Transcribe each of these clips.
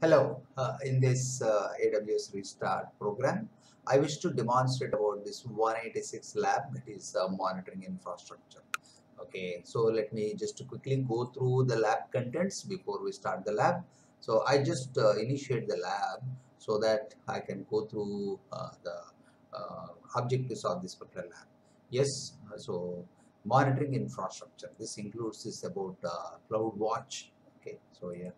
Hello, in this AWS Restart program, I wish to demonstrate about this 186 lab, that is monitoring infrastructure. Okay, so let me just quickly go through the lab contents before we start the lab. So I just initiate the lab so that I can go through the objectives of this particular lab. Yes, so monitoring infrastructure. This includes this about CloudWatch. Okay, so yeah.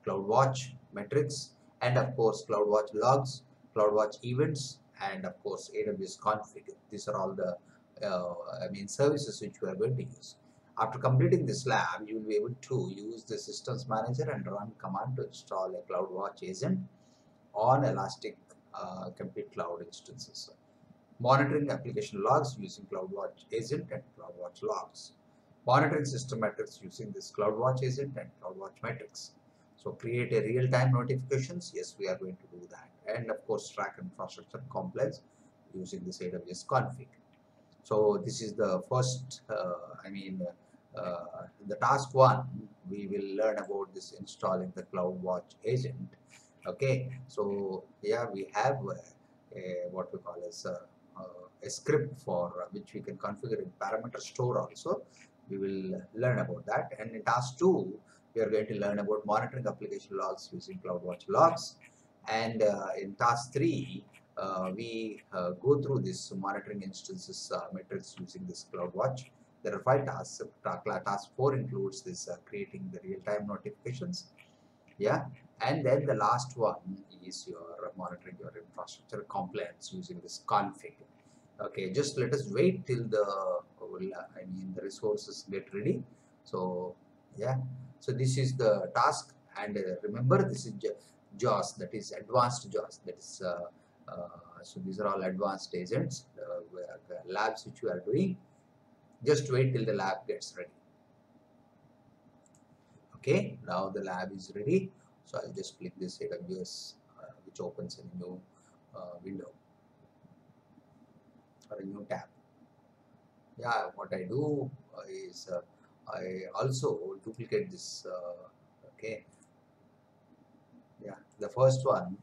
CloudWatch metrics, and of course CloudWatch logs, CloudWatch events, and of course AWS config. These are all the services which we are going to use. After completing this lab, you will be able to use the systems manager and run command to install a CloudWatch agent on Elastic Compute Cloud instances. Monitoring application logs using CloudWatch agent and CloudWatch logs. Monitoring system metrics using this CloudWatch agent and CloudWatch metrics. So create a real-time notifications. Yes, we are going to do that. And of course, track infrastructure compliance using this AWS config. So this is the first, the task one. We will learn about this installing the CloudWatch agent. Okay, so yeah, we have what we call as a script for which we can configure in parameter store also. We will learn about that. And in task 2, we are going to learn about monitoring application logs using CloudWatch logs. And in task 3, we go through this monitoring instances metrics using this CloudWatch. There are 5 tasks. Task 4 includes this creating the real-time notifications. Yeah, and then the last one is your monitoring your infrastructure compliance using this config. Okay, just let us wait till the the resources get ready. So yeah, so this is the task, and remember this is JAWS, that is advanced JAWS, that is so these are all advanced agents, labs which we are doing. Just wait till the lab gets ready. Okay, now the lab is ready. So I'll just click this AWS, which opens a new window or a new tab. Yeah, what I do is I also duplicate this. Okay, yeah, the first one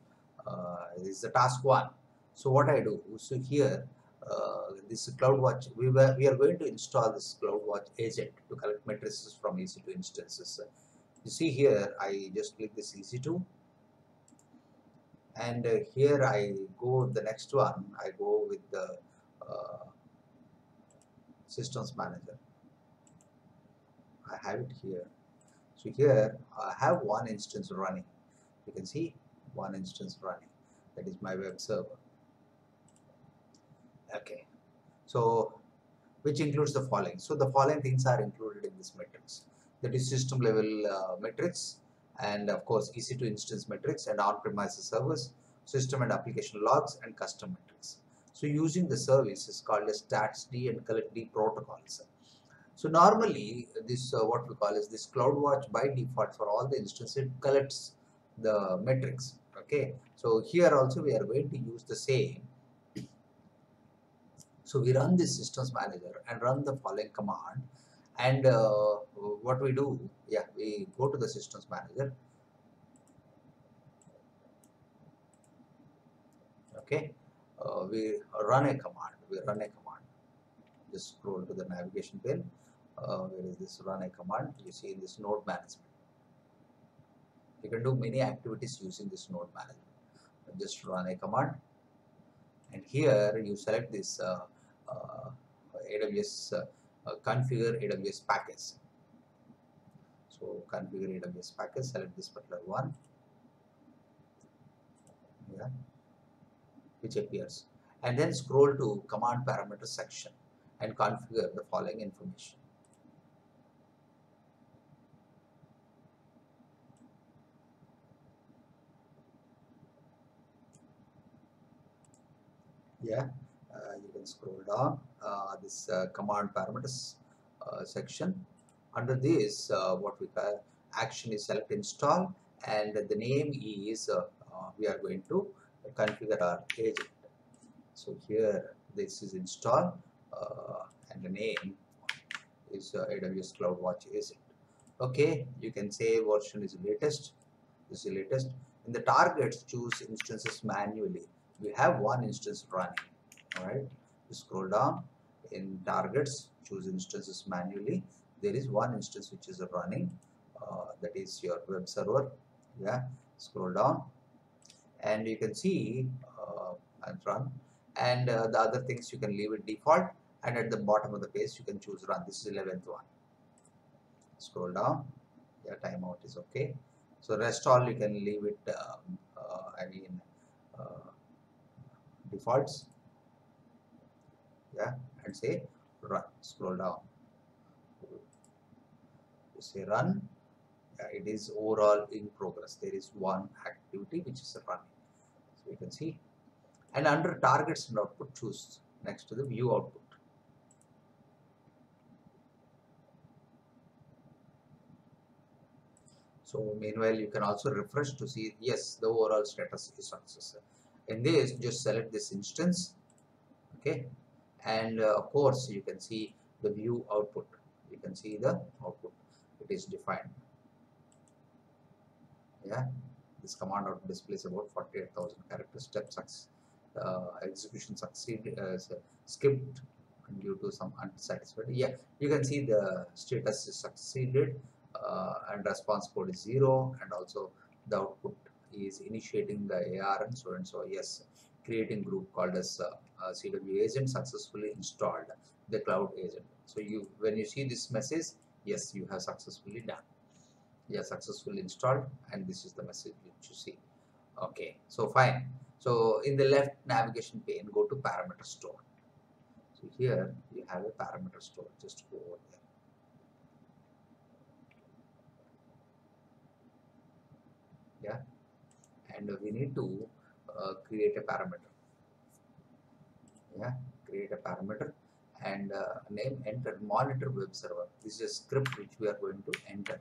is the task 1. So what I do, so here this CloudWatch, we are going to install this CloudWatch agent to collect matrices from EC2 instances. You see here, I just click this EC2, and here I go the next one. I go with the systems manager. I have it here. So here I have one instance running. You can see one instance running. That is my web server. Okay. So which includes the following. So the following things are included in this matrix. That is system level metrics, and of course EC2 instance metrics and on-premises servers, system and application logs, and custom metrics. So using the service is called as StatsD and CollectD protocols. So normally this what we call is this CloudWatch by default for all the instances, it collects the metrics. Okay, so here also we are going to use the same. So we run this systems manager and run the following command, and what we do, yeah, we go to the systems manager. Okay, we run a command. Just scroll to the navigation pane. Where is this run a command? You see in this node management. You can do many activities using this node management. Just run a command, and here you select this AWS configure AWS package. So configure AWS package, select this particular one, yeah, which appears, and then scroll to command parameter section and configure the following information. Yeah, you can scroll down this command parameters section. Under this, what we call action is select install, and the name is we are going to configure our agent. So here this is install, and the name is AWS CloudWatch agent. Okay, you can say version is latest. This is latest. In the targets, choose instances manually. We have one instance running. All right. You scroll down. In targets, choose instances manually. There is one instance which is running. That is your web server. Yeah. Scroll down, and you can see and run. And the other things you can leave it default. And at the bottom of the page, you can choose run. This is 11th one. Scroll down. Yeah, timeout is okay. So rest all you can leave it. Uh, defaults. Yeah, and say run. Scroll down. You say run. Yeah, it is overall in progress. There is one activity which is running. So you can see. And under targets and output, choose next to the view output. So meanwhile, you can also refresh to see, yes, the overall status is success. In this, just select this instance, okay, and of course, you can see the view output. You can see the output. It is defined. Yeah, this command output displays about 48,000 characters. Execution succeed skipped due to some unsatisfied. Yeah, you can see the status is succeeded, and response code is 0, and also the output is initiating the ARN, so and so. Yes, creating group called as CW agent successfully installed the cloud agent. So you, when you see this message, yes, you have successfully done. Yeah, successfully installed, and this is the message which you see. Okay, so fine. So in the left navigation pane, go to parameter store. So here you have a parameter store. Just go over there. Yeah, and we need to create a parameter. Yeah, create a parameter and name, enter monitor web server. This is a script which we are going to enter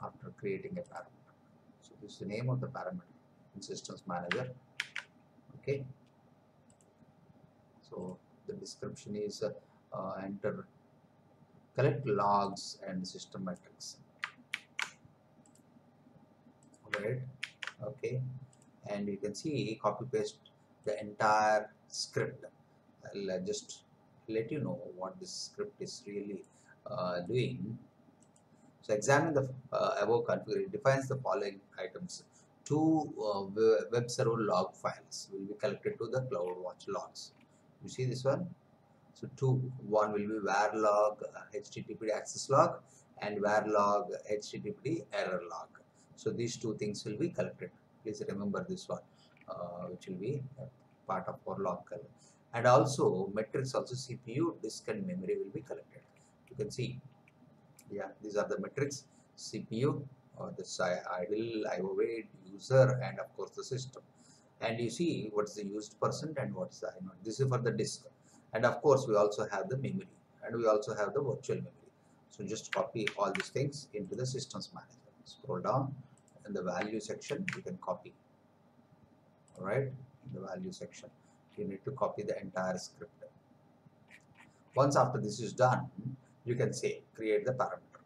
after creating a parameter. So this is the name of the parameter in systems manager. Okay, so the description is enter collect logs and system metrics. Right. Okay, and you can see copy paste the entire script. I'll just let you know what this script is really doing. So examine the above configuration. It defines the following items. Two web server log files will be collected to the CloudWatch logs. You see this one? So one will be var log HTTP access log and var log HTTP error log. So these two things will be collected. Please remember this one, which will be part of our log color. And also metrics, also CPU, disk and memory will be collected. You can see, yeah, these are the metrics: CPU, this idle, IO wait, user, and of course the system. And you see what's the used percent and what's the inode. This is for the disk, and of course we also have the memory, and we also have the virtual memory. So just copy all these things into the systems manager. Scroll down in the value section, you can copy. All right, in the value section you need to copy the entire script. Once after this is done, you can say create the parameter.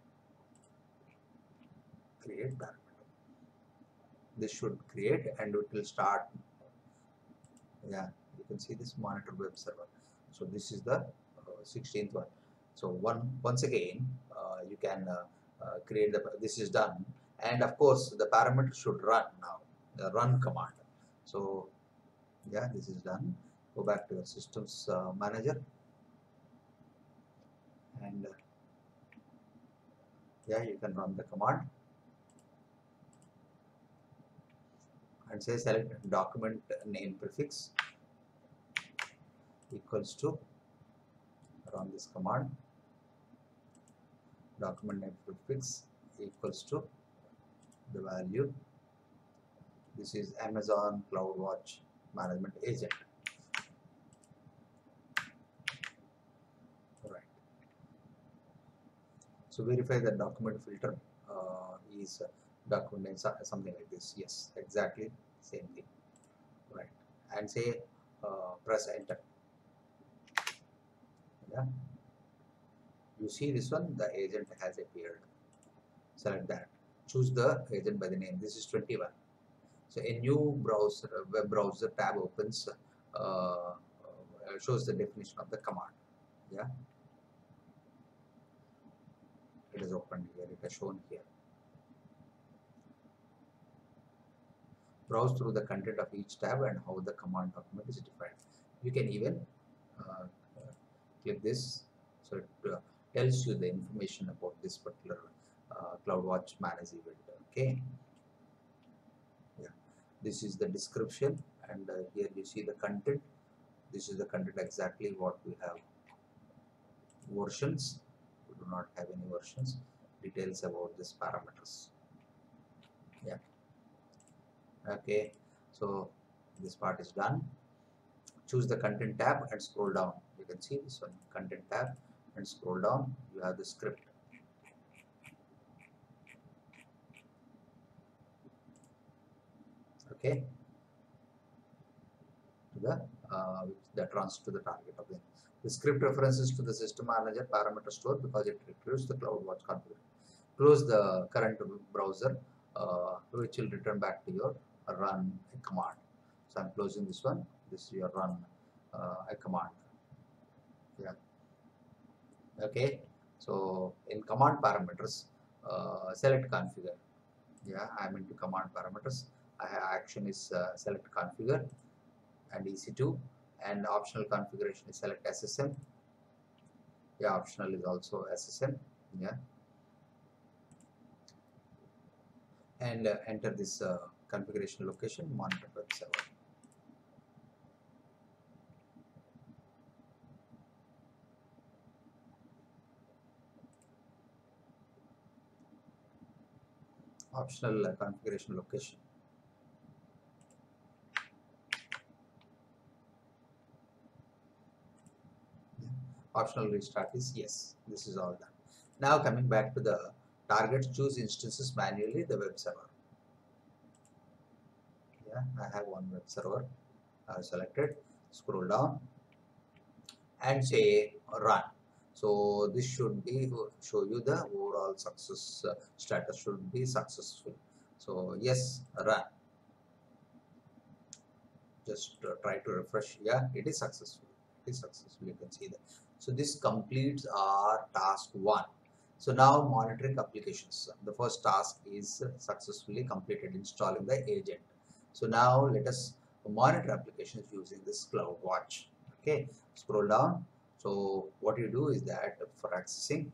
Create parameter. This should create and it will start. Yeah, you can see this monitor web server. So this is the 16th one. So once again you can create this is done, and of course the parameter should run now, the run command. So yeah, this is done. Go back to your systems manager, and yeah, you can run the command and say select document name prefix equals to, run this command, document name prefix equals to the value. This is Amazon CloudWatch management agent. Right. So verify the document filter is document name, something like this. Yes, exactly same thing. Right. And say press enter. Yeah. You see this one, the agent has appeared. Select that. Choose the agent by the name. This is 21. So a new browser, web browser tab opens, shows the definition of the command. Yeah, it is opened here. It is shown here. Browse through the content of each tab and how the command document is defined. You can even uh, click this, so it tells you the information about this particular CloudWatch manage event. Okay, yeah, this is the description, and here you see the content. This is the content exactly what we have. Versions, we do not have any versions. Details about this parameters. Yeah, okay, so this part is done. Choose the content tab and scroll down. You can see this one, content tab, and scroll down. You have the script. Okay, to the that runs to the target of the script references to the system manager parameter store because it requires the CloudWatch configuration. Close the current browser, which will return back to your run a command. So I'm closing this one. This is your run a command. Yeah. Okay. So in command parameters, select configure. Yeah, I'm into command parameters. Action is select configure and EC2, and optional configuration is select SSM. Yeah, optional is also SSM. Yeah, and enter this configuration location, monitor web server. Optional configuration location. Yeah. Optional restart is yes. This is all done. Now coming back to the targets, choose instances manually the web server. Yeah, I have one web server selected. Scroll down and say run. So this should be show you the overall success status should be successful. So yes, run. Just try to refresh. Yeah, it is successful. It is successful. You can see that. So this completes our task 1. So now monitoring applications. The first task is successfully completed installing the agent. So now let us monitor applications using this CloudWatch. Okay, scroll down. So what you do is that for accessing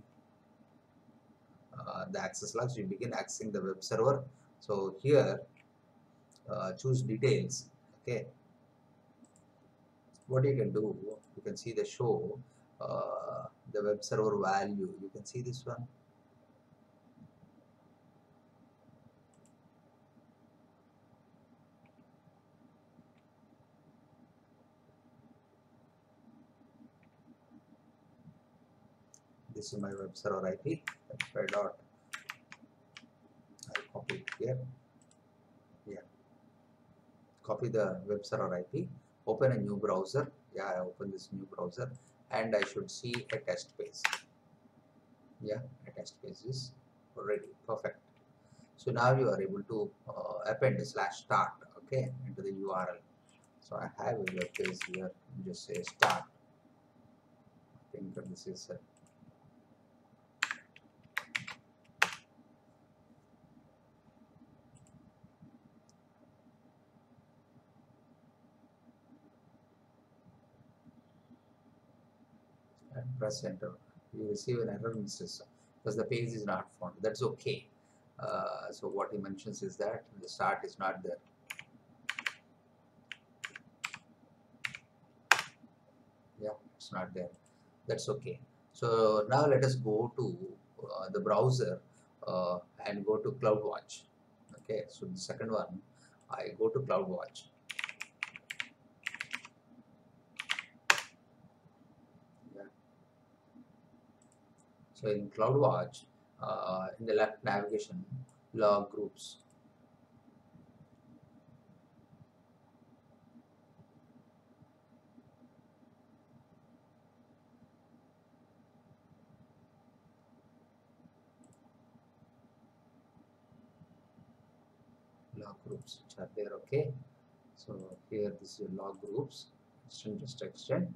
the access logs, you begin accessing the web server. So here choose details. Okay, what you can do, you can see the show the web server value. You can see this one. This is my web server IP. Dot. I'll copy it here. Yeah, copy the web server IP. Open a new browser. Yeah, I open this new browser, and I should see a test page. Yeah, a test page is already perfect. So now you are able to append /start, okay, into the URL. So I have a web page here. Just say start. I think this is and press enter. You receive an error message because the page is not found. That's okay. So what he mentions is that the start is not there. Yeah, it's not there. That's okay. So now let us go to the browser and go to CloudWatch. Okay, so the second one, I go to CloudWatch. Yeah. So in CloudWatch, in the left navigation, log groups. log groups which are there. Okay, so here this is your log groups. Just extend.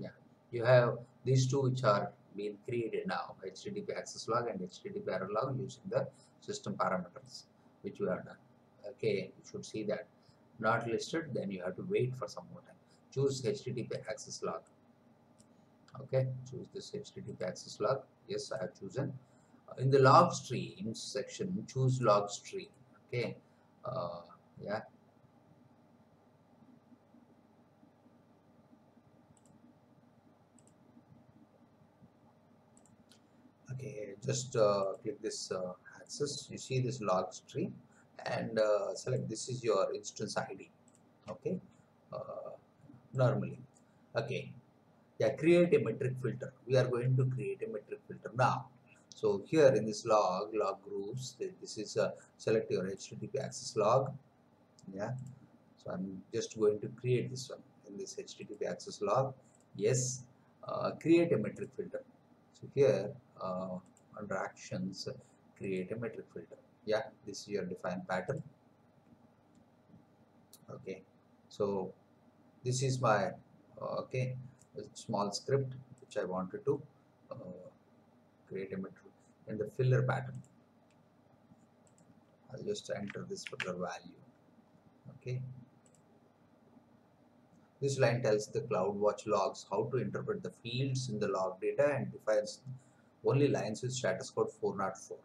Yeah, you have these two which are being created now, HTTP access log and HTTP error log, using the system parameters which we have done. Okay, you should see that. Not listed, then you have to wait for some more time. Choose HTTP access log. Okay, choose this HTTP access log. Yes, I have chosen. In the log streams section, choose log stream. Okay, uh, yeah. Okay, just click this access. You see this log stream, and select this is your instance ID. Okay, uh, normally. Okay, yeah, create a metric filter. We are going to create a metric filter now. So here in this log groups, this is select your HTTP access log. Yeah, so I'm just going to create this one in this HTTP access log. Yes, create a metric filter. So here under actions, create a metric filter. Yeah, this is your defined pattern. Okay, so this is my okay, a small script which I wanted to uh, create a metric in the filler pattern. I'll just enter this particular value. Okay, this line tells the CloudWatch logs how to interpret the fields in the log data and defines only lines with status code 404.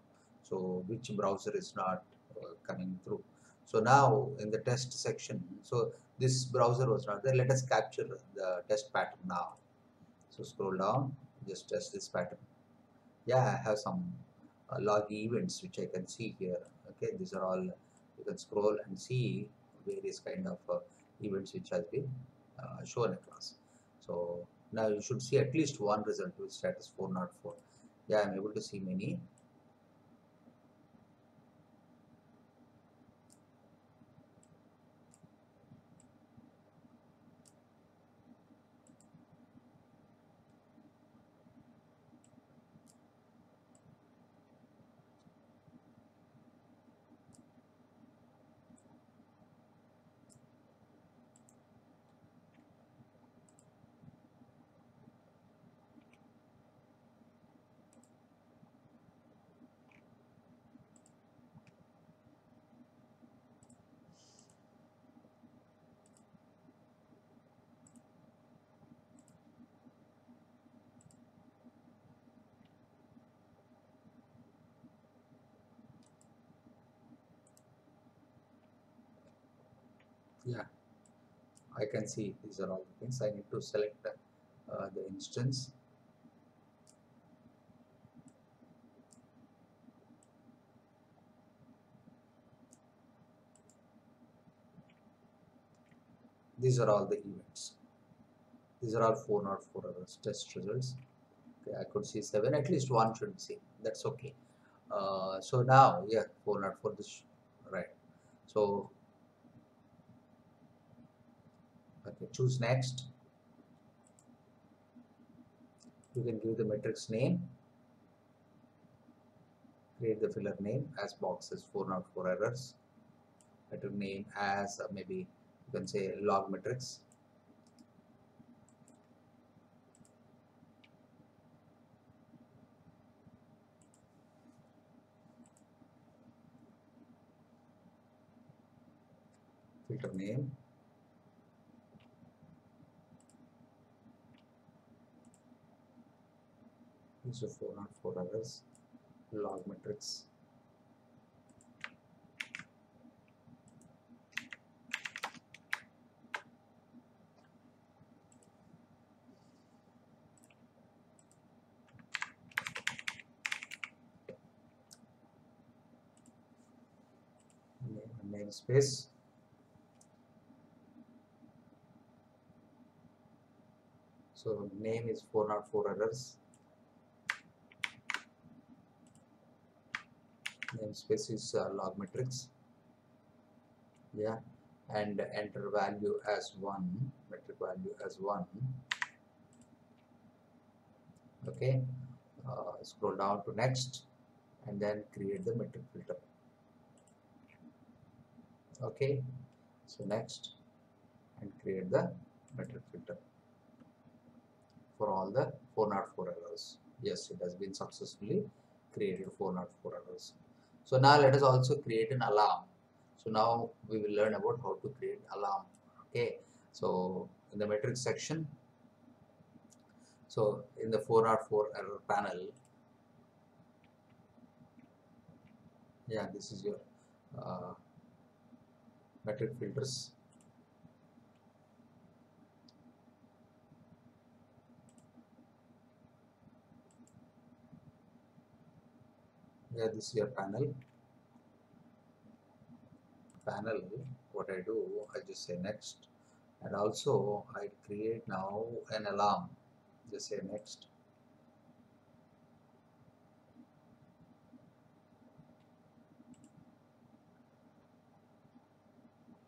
So which browser is not coming through. So now in the test section, so this browser was not there. Let us capture the test pattern now. So scroll down, just test this pattern. Yeah, I have some log events which I can see here. Okay, these are all, you can scroll and see various kind of events which has been shown across. So now you should see at least one result with status 404. Yeah, I'm able to see many. Yeah, I can see these are all the things. I need to select the instance. These are all the events. These are all 404 test results. Okay, I could see 7, at least one should see. That's okay. So now, yeah, 404 this, right. So, okay, choose next. You can give the matrix name, create the filler name as boxes 404 errors. Metric name as maybe you can say log matrix. Filter name. Use of 404 errors, log matrix. Namespace. So name is 404 errors. Namespace is log matrix. Yeah, and enter value as 1, metric value as 1. Okay, scroll down to next and then create the metric filter. Okay, so next, and create the metric filter for all the 404 errors. Yes, it has been successfully created 404 errors. So now let us also create an alarm. So now we will learn about how to create alarm. Okay, so in the metric section, so in the 404 error panel, yeah, this is your uh, metric filters. Yeah, this is your panel. What I do, I just say next, and also I create now an alarm. Just say next.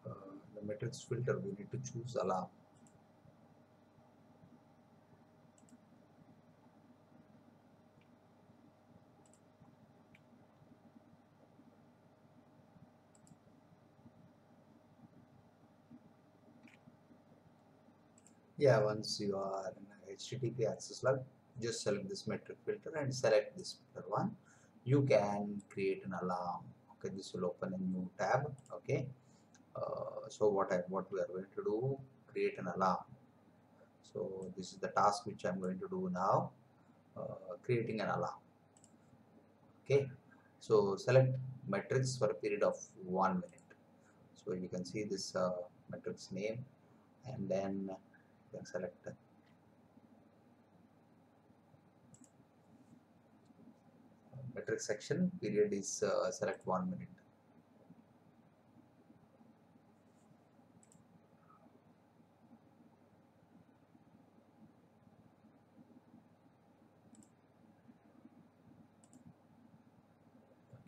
The matrix filter, we need to choose alarm. Yeah, once you are in HTTP access log, just select this metric filter and select this filter one. You can create an alarm. Okay, this will open a new tab. Okay, so what we are going to do, create an alarm. So this is the task which I'm going to do now, creating an alarm. Okay, so select metrics for a period of 1 minute. So you can see this metrics name, and then you can select metric section. Period is select 1 minute.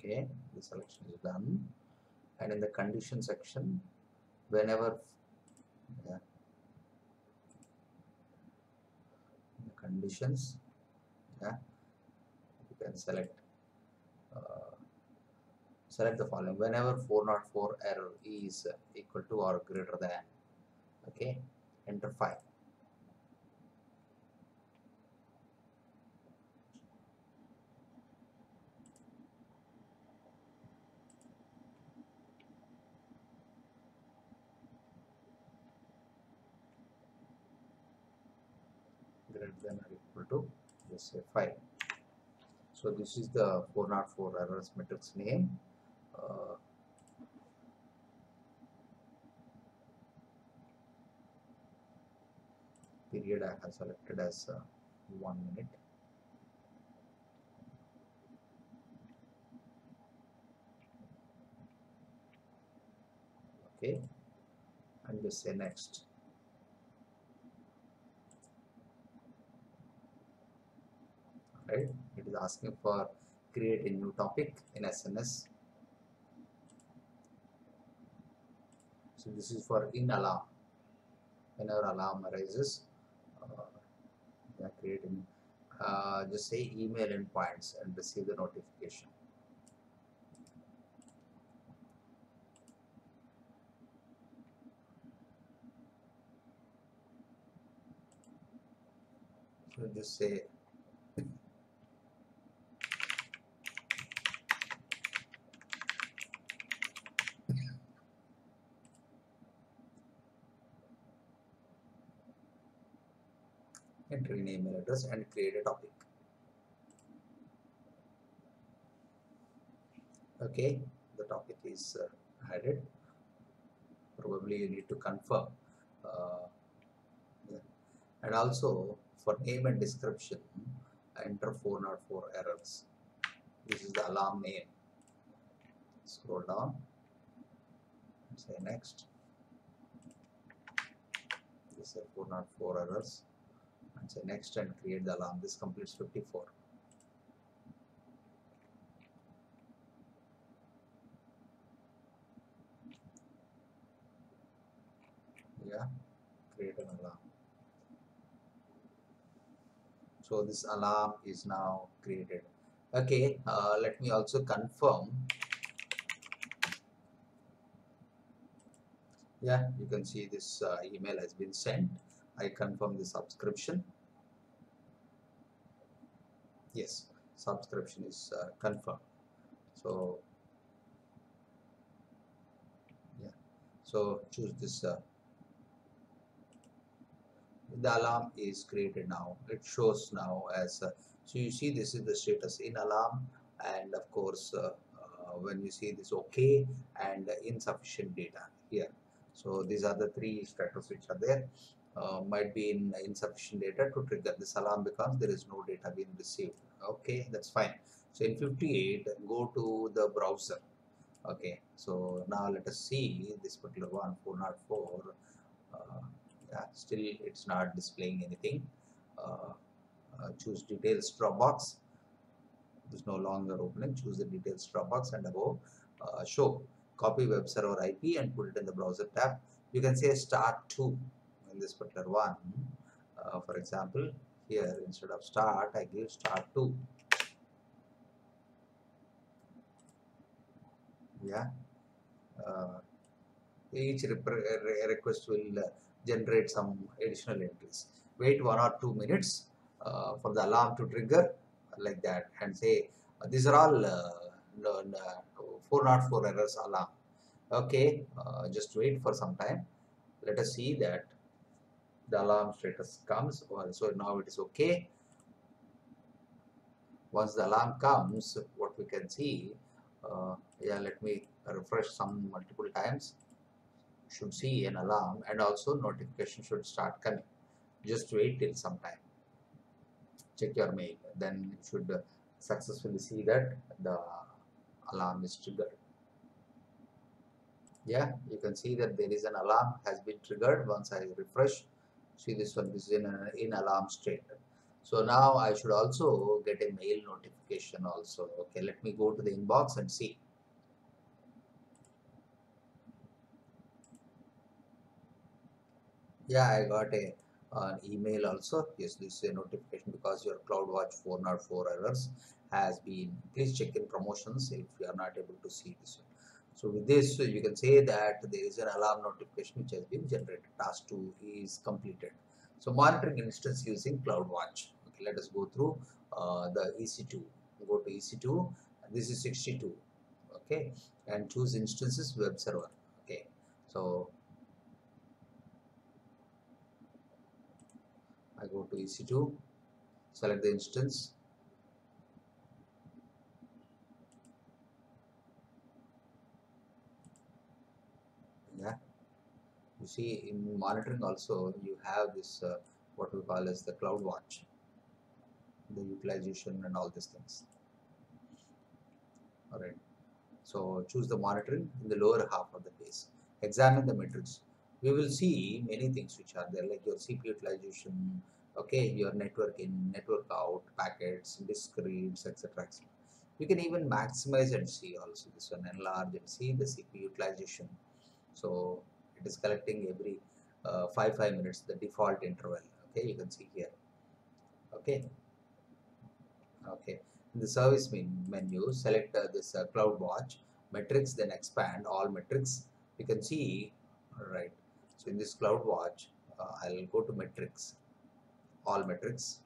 Okay, the selection is done, and in the condition section, whenever yeah, in the conditions, yeah, you can uh, select the following: whenever 404 error is equal to or greater than. Okay, enter 5. Greater than or equal to, just say 5. So this is the 404 errors matrix name. Uh, Period I have selected as 1 minute. Okay, and just say next. Right, it is asking for create a new topic in SNS. So this is for in alarm. Whenever alarm arises, uh, yeah, creating just say email endpoints and receive the notification. So just say enter an email address and create a topic. Okay, the topic is added. Probably you need to confirm. Uh, yeah. And also for name and description, enter 404 errors. This is the alarm name. Scroll down and say next. This is 404 errors and say next and create the alarm. This completes 54. Yeah, create an alarm. So this alarm is now created. Okay, let me also confirm. Yeah, you can see this email has been sent. I confirm the subscription. Yes, subscription is confirmed. So yeah, so choose this. The alarm is created now. It shows now as so you see this is the status in alarm, and of course when you see this okay and insufficient data here. So these are the three status which are there. Might be in insufficient data to trigger this alarm because there is no data being received. Okay, that's fine. So in 58, go to the browser. Okay, so now let us see this particular one, 404. Yeah, still it's not displaying anything. Uh, choose details Dropbox. It is no longer opening. Choose the details Dropbox and above show. Copy web server IP and put it in the browser tab. You can say start to in this particular one. For example, here instead of start, I give start to. Yeah. Uh, each request will generate some additional entries. Wait 1 or 2 minutes for the alarm to trigger like that and say these are all 404 errors alarm. Okay, just wait for some time. Let us see that the alarm status comes. So now it is okay. Once the alarm comes, what we can see, yeah, let me refresh some multiple times. Should see an alarm and also notification should start coming. Just wait till some time. Check your mail. Then you should successfully see that the alarm is triggered. Yeah, you can see that there is an alarm has been triggered. Once I refresh, see this one, this is in alarm state. So now I should also get a mail notification also. Okay, let me go to the inbox and see. Yeah, I got an email also. Yes, this is a notification because your CloudWatch 404 errors has been. Please check in promotions if you are not able to see this one. So with this, you can say that there is an alarm notification which has been generated. Task 2 is completed. So monitoring instance using CloudWatch. Okay, let us go through the EC2. Go to EC2. This is 62. Okay, and choose instances web server. Okay, so I go to EC2, select the instance. Yeah, you see in monitoring also you have this what we call as the CloudWatch, the utilization and all these things. All right. So choose the monitoring in the lower half of the page. Examine the metrics. We will see many things which are there, like your CPU utilization, okay, your network in, network out, packets, disk reads, etc. etc. You can even maximize and see also this one, enlarge and see the CPU utilization. So it is collecting every 5 minutes the default interval. Okay, you can see here. Okay, okay. In the service menu, select this CloudWatch metrics, then expand all metrics. You can see, all right. So in this CloudWatch, I'll go to metrics, all metrics.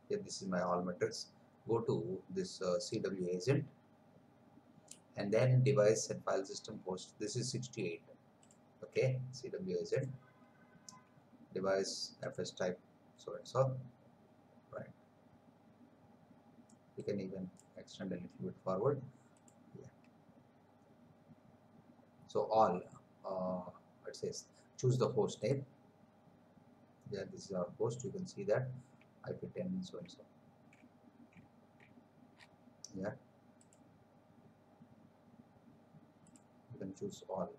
Here, this is my all metrics. Go to this CW agent, and then device and file system host. This is 68. Okay, CW agent, device FS type, so and so. Right. You can even extend a little bit forward. Yeah. So all it says choose the host name. Yeah, this is our host. You can see that IP10 so and so. Yeah, you can choose all.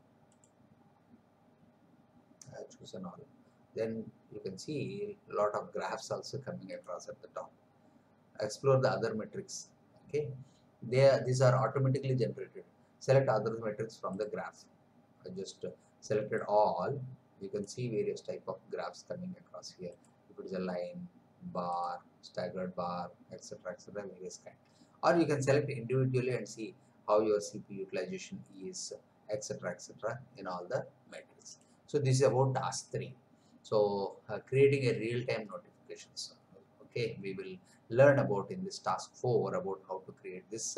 Choose an all. Then you can see a lot of graphs also coming across at the top. Explore the other metrics. Okay, these are automatically generated. Select other metrics from the graph. I just selected all. You can see various type of graphs coming across here. If it is a line, bar, staggered bar, etc., various kind. Or you can select individually and see how your CPU utilization is etc in all the metrics. So this is about task 3. So creating a real-time notifications. Okay, we will learn about in this task 4 about how to create this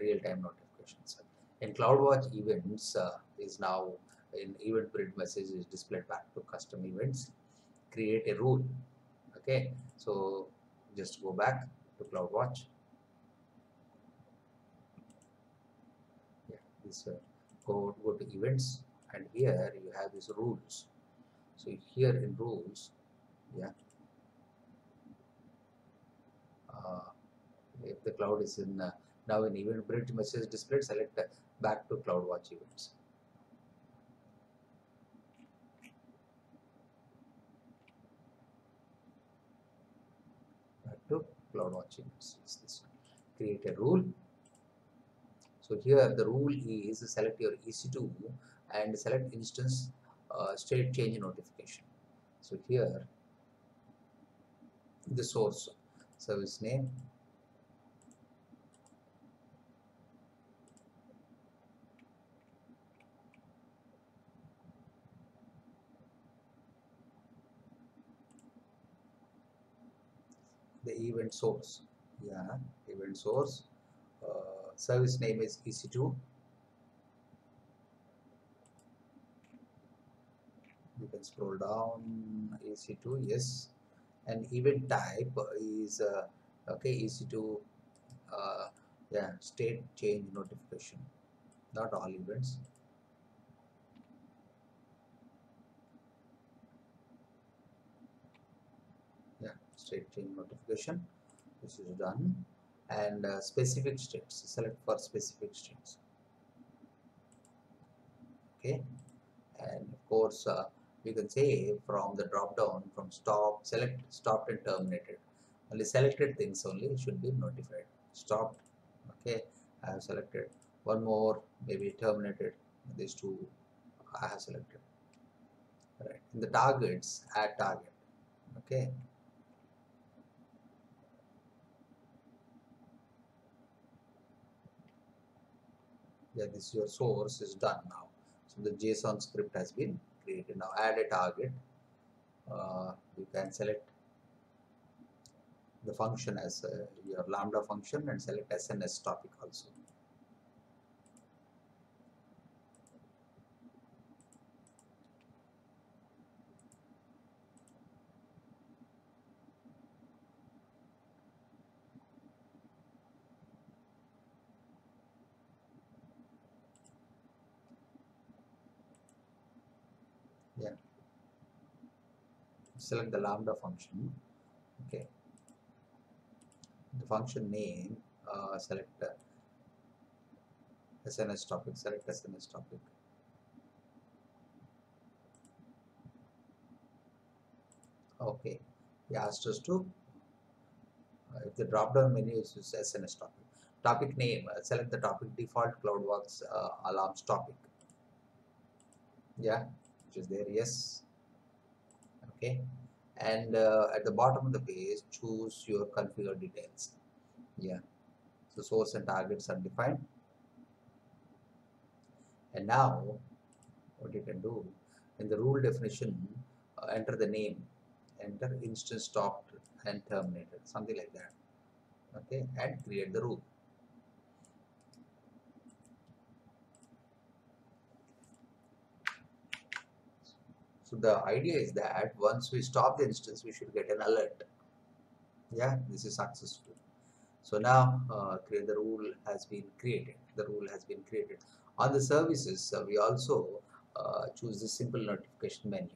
real-time notifications. In CloudWatch events is now in event print message is displayed back to custom events. Create a rule. Okay, so just go back to CloudWatch. Yeah, this go to events, and here you have these rules. So here in rules, yeah, uh, if the cloud is in now in event bridge message displayed, select back to CloudWatch events. Back to CloudWatch events is this one. Create a rule. So here the rule is select your EC2 and select instance state change notification. So here the source service name, the event source. Yeah, event source. Service name is EC2. You can scroll down. EC2, yes. And event type is okay, EC2. Uh, yeah, state change notification. Not all events. Yeah, state change notification. This is done. And specific states. Select for specific states. Okay, and of course you can say from the drop down from stop, select stopped and terminated. Only selected things only should be notified. Stopped. Okay, I have selected. One more, maybe terminated. These two I have selected. Right. In the targets, add target. Okay. Yeah, this your source is done now. So the JSON script has been created. Now add a target. You can select the function as your lambda function and select SNS topic also. Yeah, select the lambda function. Okay, the function name, select SNS topic, select SNS topic. Okay, he asked us to if the drop down menu is SNS topic. Topic name, select the topic default CloudWatch alarms topic. Yeah, which is there, yes. Okay, and at the bottom of the page, choose your configure details. Yeah, so source and targets are defined. And now what you can do in the rule definition, enter the name, enter instance stopped and terminated, something like that. Okay, and create the rule. So the idea is that once we stop the instance, we should get an alert. Yeah, this is successful. So now create the rule has been created. The rule has been created. On the services, we also choose the simple notification menu.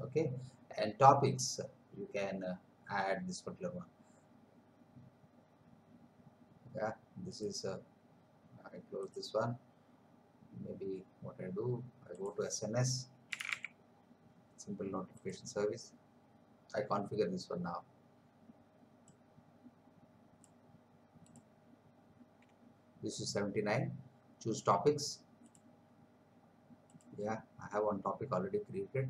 Okay, and topics, you can add this particular one. Yeah, this is I close this one. Maybe what I do, I go to SNS, simple notification service. I configure this one now. This is 79. Choose topics. Yeah, I have one topic already created.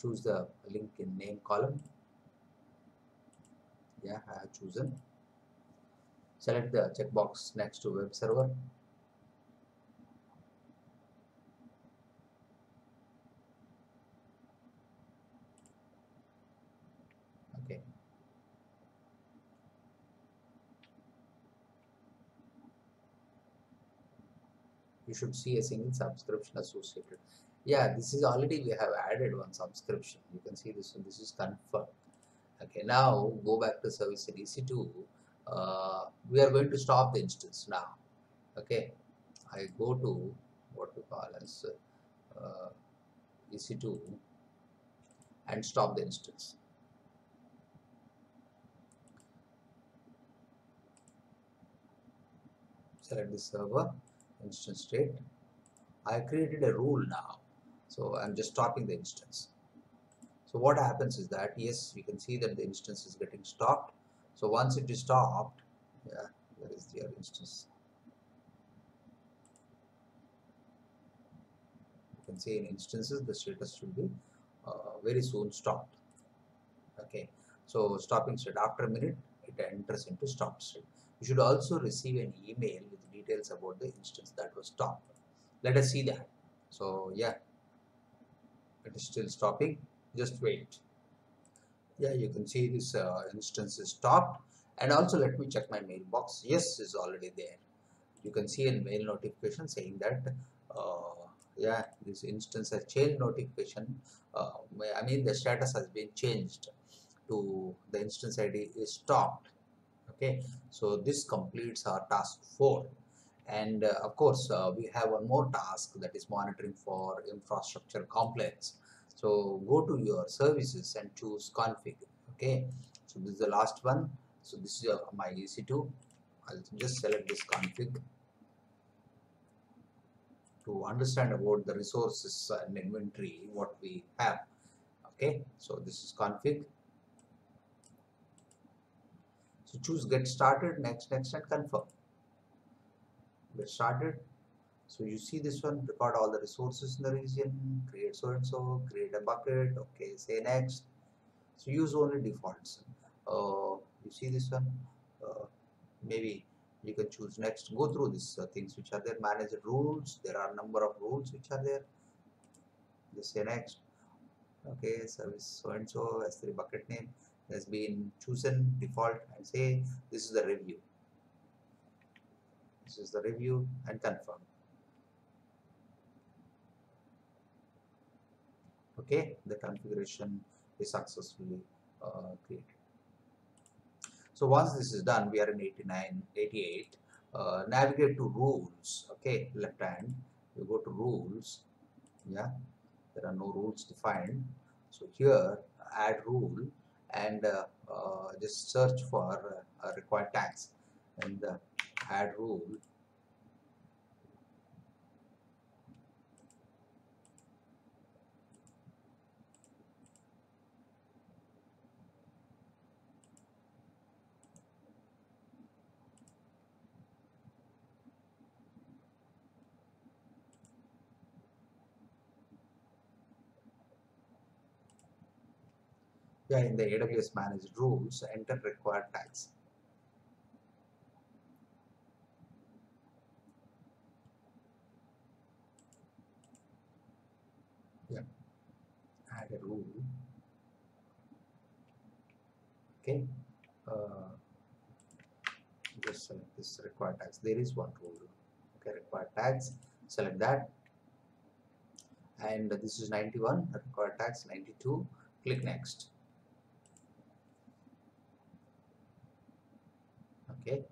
Choose the link in name column. Yeah, I have chosen. Select the checkbox next to web server. Okay. You should see a single subscription associated. Yeah, this is already we have added one subscription. You can see this one. This is confirmed. Okay, now go back to service in EC2. We are going to stop the instance now. Okay, I go to what we call as EC2 and stop the instance. Select the server, instance state. I created a rule now, so I'm just stopping the instance. So what happens is that, yes, you can see that the instance is getting stopped. So once it is stopped, yeah, there is your instance. You can see in instances the status should be very soon stopped. Okay, so stopping state, after a minute it enters into stop state. You should also receive an email with details about the instance that was stopped. Let us see that. So yeah, it is still stopping. Just wait. Yeah, you can see this instance is stopped. And also let me check my mailbox. Yes, is already there. You can see a mail notification saying that yeah, this instance has changed notification. uh, I mean the status has been changed to the instance ID is stopped. Okay, so this completes our task 4. And of course we have one more task, that is monitoring for infrastructure complaints. So go to your services and choose config. Okay, so this is the last one. So this is my EC2. I'll just select this config to understand about the resources and inventory what we have. Okay, so this is config. So choose get started, next, and confirm. Get started. So you see this one, record all the resources in the region, create so and so, create a bucket. Okay, say next. So use only defaults. You see this one, maybe you can choose next. Go through these things which are there. Manage the rules. There are number of rules which are there. Just say next. Okay, service so and so S3 bucket name has been chosen default, and say this is the review. This is the review and confirm. Okay, the configuration is successfully created. So once this is done, we are in 89, 88. Navigate to rules. Okay, left hand. You go to rules. Yeah, there are no rules defined. So here, add rule, and just search for required tags, and add rule. Yeah, in the AWS managed rules, enter required tags. Yeah, add a rule. Okay, uh, just select this required tags. There is one rule. Okay, required tags. Select that, and this is 91. Required tags 92. Click next. Okay.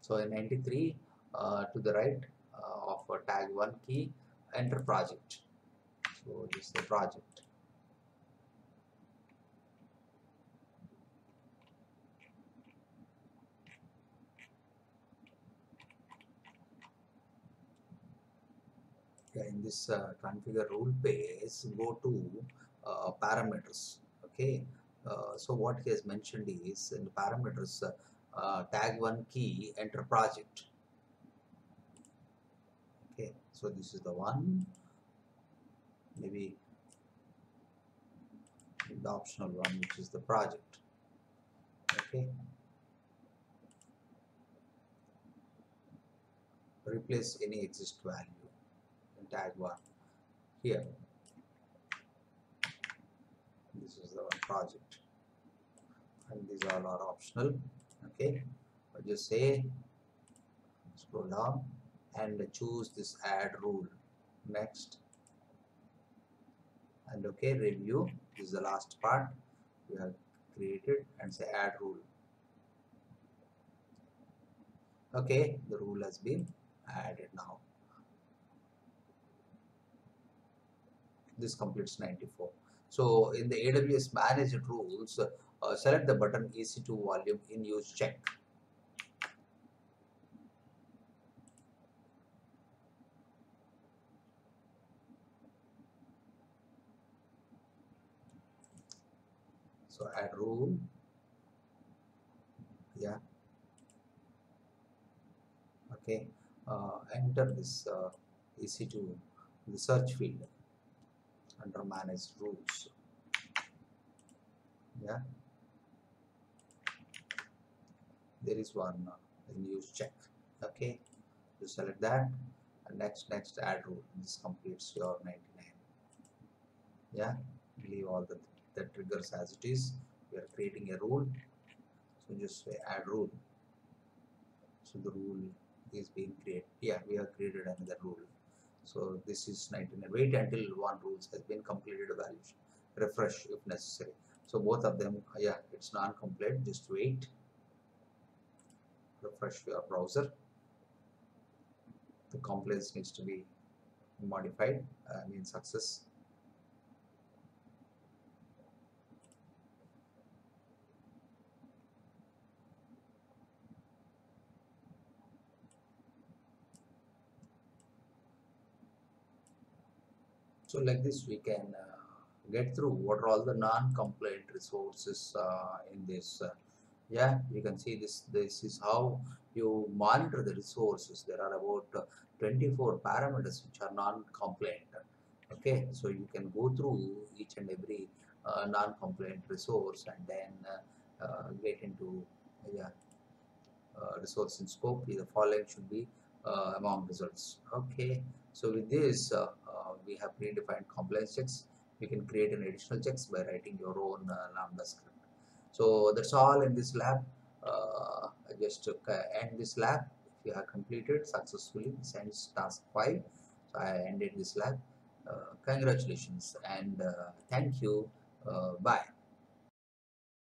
So in 93, to the right of tag 1 key, enter project. So this is the project. Yeah, in this configure rule page, go to parameters. Okay. So what he has mentioned is in the parameters, tag 1 key, enter project. Okay. So this is the one. Maybe the optional one, which is the project. Okay, replace any exist value in tag 1 here. This is our project and these all are optional. Okay, I just say scroll down and choose this add rule. Next, and okay, review. This is the last part we have created, and say add rule. Okay, the rule has been added now. This completes 94. So in the AWS managed rules, select the button EC2 volume in use check. So add rule, yeah, okay, enter this EC2 in the search field under managed rules, yeah, there is one in use check. Okay, you select that and next add rule. This completes your 99. Yeah, leave all the triggers as it is. We are creating a rule, so just say add rule. So the rule is being created. Yeah, we have created another rule. So this is 99. Wait until one rules has been completed evaluation. Refresh if necessary. So both of them, yeah, it's non-complete. Just wait. Refresh your browser. The compliance needs to be modified. Mean success. So like this, we can get through what are all the non-compliant resources in this. Yeah, you can see this. This is how you monitor the resources. There are about 24 parameters which are non-compliant. Okay, so you can go through each and every non-compliant resource and then get into yeah resource in scope. The following should be among results. Okay, so with this we have predefined compliance checks. You can create an additional checks by writing your own lambda script. So that's all in this lab. I just end this lab. If you have completed successfully, sends task 5. So I ended this lab. Congratulations and thank you. Bye.